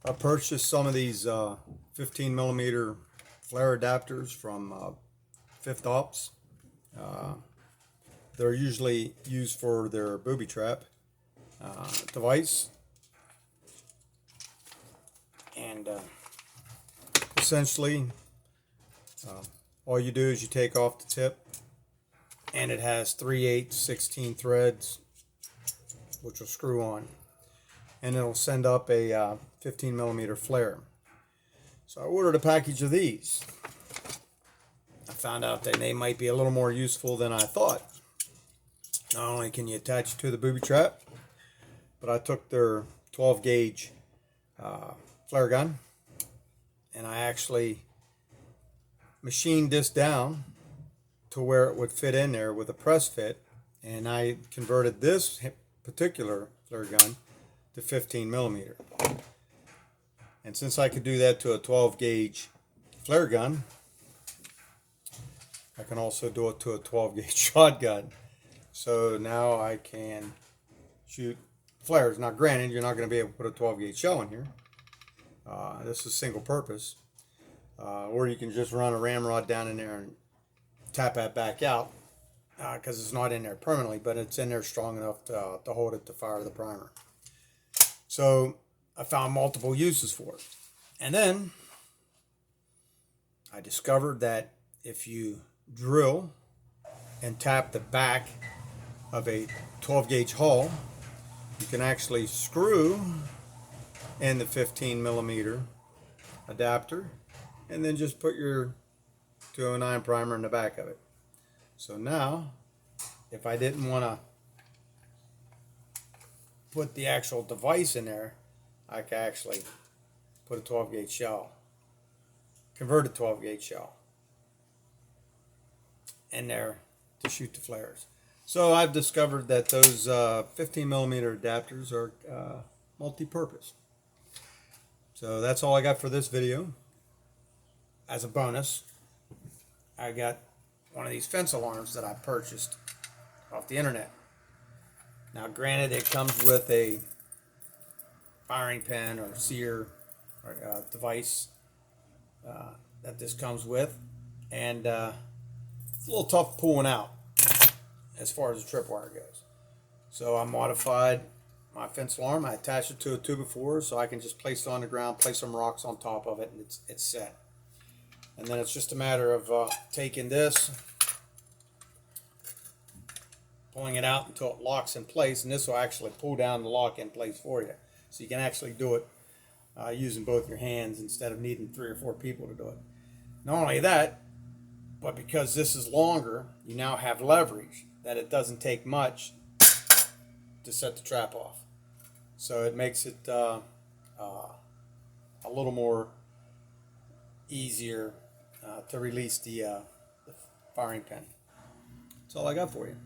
I purchased some of these 15 millimeter flare adapters from Fifth Ops. They're usually used for their booby trap device, and essentially all you do is you take off the tip, and it has 3/8 16 threads which will screw on, and it'll send up a 15 millimeter flare. So I ordered a package of these. I found out that they might be a little more useful than I thought. Not only can you attach it to the booby trap, but I took their 12 gauge flare gun, and I actually machined this down to where it would fit in there with a press fit, and I converted this particular flare gun to 15 millimeter. And since I could do that to a 12 gauge flare gun, I can also do it to a 12 gauge shotgun. So now I can shoot flares. Now granted, you're not going to be able to put a 12 gauge shell in here. This is single purpose. Or you can just run a ramrod down in there and tap that back out, because it's not in there permanently, but it's in there strong enough to hold it to fire the primer. So I found multiple uses for it. And then I discovered that if you drill and tap the back of a 12 gauge hull, you can actually screw in the 15 millimeter adapter and then just put your 209 primer in the back of it. So now, if I didn't want to put the actual device in there, I could actually put a 12 gauge shell, convert a 12 gauge shell in there to shoot the flares. So I've discovered that those 15 millimeter adapters are multi-purpose. So that's all I got for this video. As a bonus, I got one of these fence alarms that I purchased off the internet. Now granted, it comes with a firing pin or sear or device that this comes with, and it's a little tough pulling out as far as the tripwire goes. So I modified my fence alarm. I attached it to a 2x4 so I can just place it on the ground, place some rocks on top of it, and it's set. And then it's just a matter of taking this, pulling it out until it locks in place, and this will actually pull down the lock in place for you. So you can actually do it using both your hands instead of needing 3 or 4 people to do it. Not only that, but because this is longer, you now have leverage that it doesn't take much to set the trap off. So it makes it a little more easier to release the firing pin. That's all I got for you.